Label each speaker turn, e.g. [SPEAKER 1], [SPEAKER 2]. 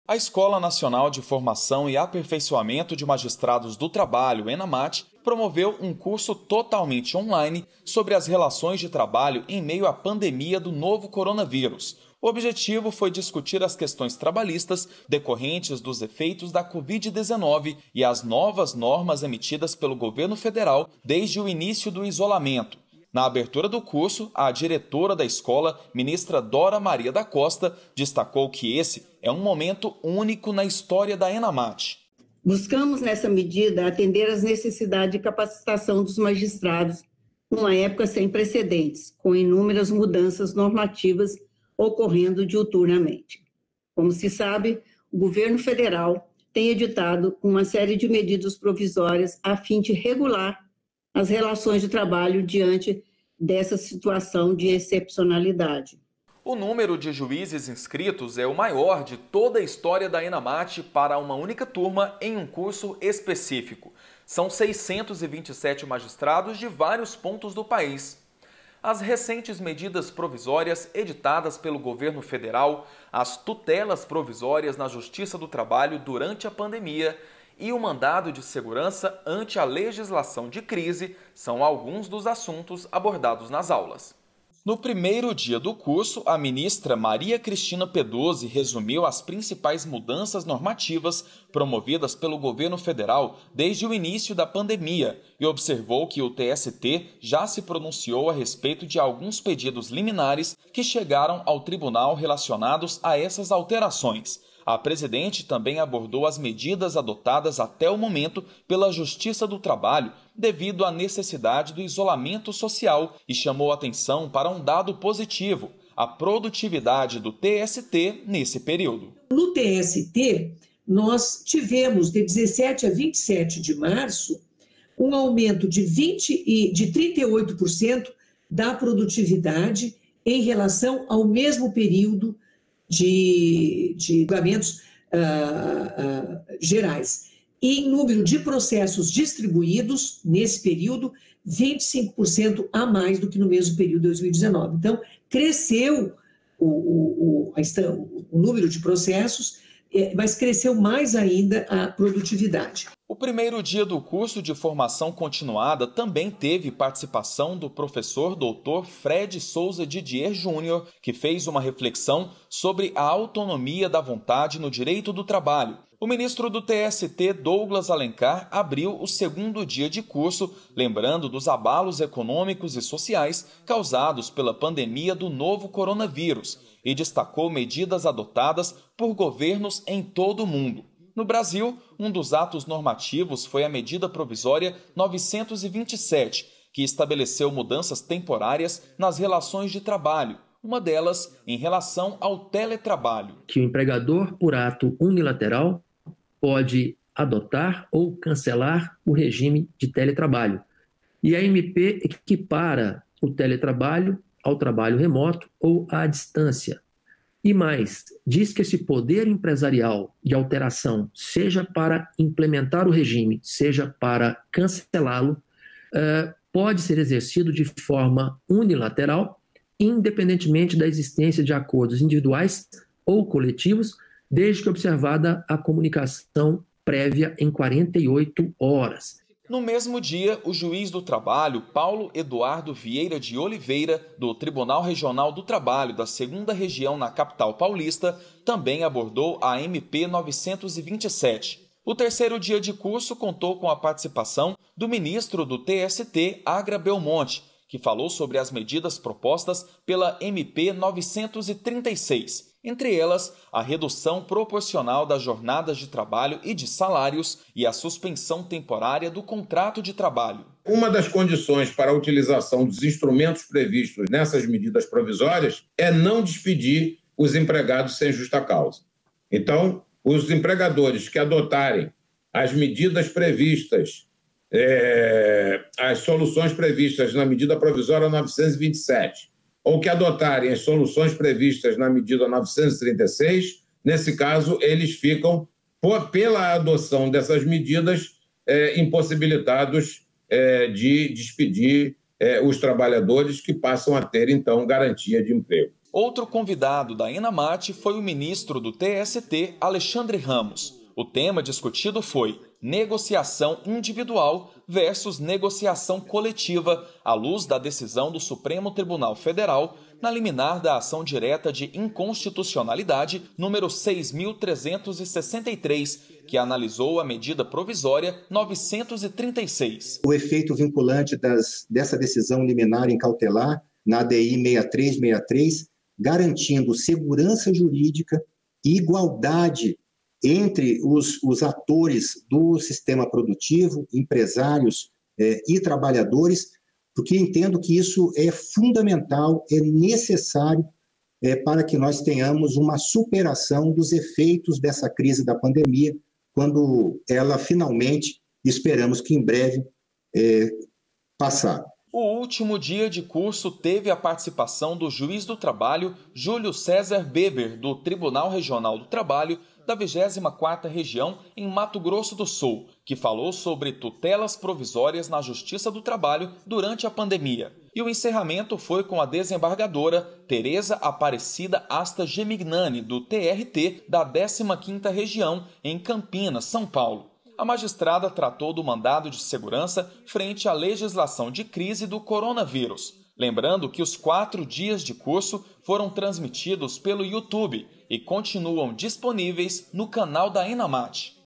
[SPEAKER 1] A Escola Nacional de Formação e Aperfeiçoamento de Magistrados do Trabalho, ENAMAT, promoveu um curso totalmente online sobre as relações de trabalho em meio à pandemia do novo coronavírus. O objetivo foi discutir as questões trabalhistas decorrentes dos efeitos da Covid-19 e as novas normas emitidas pelo governo federal desde o início do isolamento. Na abertura do curso, a diretora da escola, ministra Dora Maria da Costa, destacou que esse é um momento único na história da ENAMAT.
[SPEAKER 2] Buscamos, nessa medida, atender às necessidades de capacitação dos magistrados numa época sem precedentes, com inúmeras mudanças normativas ocorrendo diuturnamente. Como se sabe, o governo federal tem editado uma série de medidas provisórias a fim de regular as relações de trabalho diante dessa situação de excepcionalidade.
[SPEAKER 1] O número de juízes inscritos é o maior de toda a história da ENAMAT para uma única turma em um curso específico. São 627 magistrados de vários pontos do país. As recentes medidas provisórias editadas pelo governo federal, as tutelas provisórias na Justiça do Trabalho durante a pandemia e o mandado de segurança ante a legislação de crise são alguns dos assuntos abordados nas aulas. No primeiro dia do curso, a ministra Maria Cristina Peduzzi resumiu as principais mudanças normativas promovidas pelo governo federal desde o início da pandemia e observou que o TST já se pronunciou a respeito de alguns pedidos liminares que chegaram ao tribunal relacionados a essas alterações. A presidente também abordou as medidas adotadas até o momento pela Justiça do Trabalho devido à necessidade do isolamento social e chamou atenção para um dado positivo, a produtividade do TST nesse período.
[SPEAKER 3] No TST, nós tivemos de 17 a 27 de março um aumento de 38% da produtividade em relação ao mesmo período de julgamentos gerais. E em número de processos distribuídos, nesse período, 25% a mais do que no mesmo período de 2019. Então, cresceu o número de processos, mas cresceu mais ainda a produtividade.
[SPEAKER 1] O primeiro dia do curso de formação continuada também teve participação do professor Dr. Fred Souza Didier Júnior, que fez uma reflexão sobre a autonomia da vontade no direito do trabalho. O ministro do TST, Douglas Alencar, abriu o segundo dia de curso, lembrando dos abalos econômicos e sociais causados pela pandemia do novo coronavírus e destacou medidas adotadas por governos em todo o mundo. No Brasil, um dos atos normativos foi a medida provisória 927, que estabeleceu mudanças temporárias nas relações de trabalho, uma delas em relação ao teletrabalho.
[SPEAKER 4] Que o empregador, por ato unilateral, pode adotar ou cancelar o regime de teletrabalho. E a MP equipara o teletrabalho ao trabalho remoto ou à distância. E mais, diz que esse poder empresarial de alteração, seja para implementar o regime, seja para cancelá-lo, pode ser exercido de forma unilateral, independentemente da existência de acordos individuais ou coletivos, desde que observada a comunicação prévia em 48 horas.
[SPEAKER 1] No mesmo dia, o juiz do trabalho, Paulo Eduardo Vieira de Oliveira, do Tribunal Regional do Trabalho da 2ª Região na capital paulista, também abordou a MP 927. O terceiro dia de curso contou com a participação do ministro do TST, Agra Belmonte, que falou sobre as medidas propostas pela MP 936. Entre elas, a redução proporcional das jornadas de trabalho e de salários e a suspensão temporária do contrato de trabalho.
[SPEAKER 5] Uma das condições para a utilização dos instrumentos previstos nessas medidas provisórias é não despedir os empregados sem justa causa. Então, os empregadores que adotarem as medidas previstas, as soluções previstas na medida provisória 927, ou que adotarem as soluções previstas na medida 936, nesse caso, eles ficam, pela adoção dessas medidas, impossibilitados de despedir os trabalhadores que passam a ter, então, garantia de emprego.
[SPEAKER 1] Outro convidado da Enamate foi o ministro do TST, Alexandre Ramos. O tema discutido foi negociação individual versus negociação coletiva, à luz da decisão do Supremo Tribunal Federal na liminar da ação direta de inconstitucionalidade número 6.363, que analisou a medida provisória 936.
[SPEAKER 6] O efeito vinculante dessa decisão liminar em cautelar na ADI 6363, garantindo segurança jurídica e igualdade entre os atores do sistema produtivo, empresários e trabalhadores, porque entendo que isso é fundamental, é necessário para que nós tenhamos uma superação dos efeitos dessa crise da pandemia, quando ela finalmente, esperamos que em breve, passar.
[SPEAKER 1] O último dia de curso teve a participação do juiz do trabalho, Júlio César Beber, do Tribunal Regional do Trabalho, da 24ª Região, em Mato Grosso do Sul, que falou sobre tutelas provisórias na Justiça do Trabalho durante a pandemia. E o encerramento foi com a desembargadora Tereza Aparecida Asta Gemignani, do TRT, da 15ª Região, em Campinas, São Paulo. A magistrada tratou do mandado de segurança frente à legislação de crise do coronavírus. Lembrando que os 4 dias de curso foram transmitidos pelo YouTube e continuam disponíveis no canal da Enamate.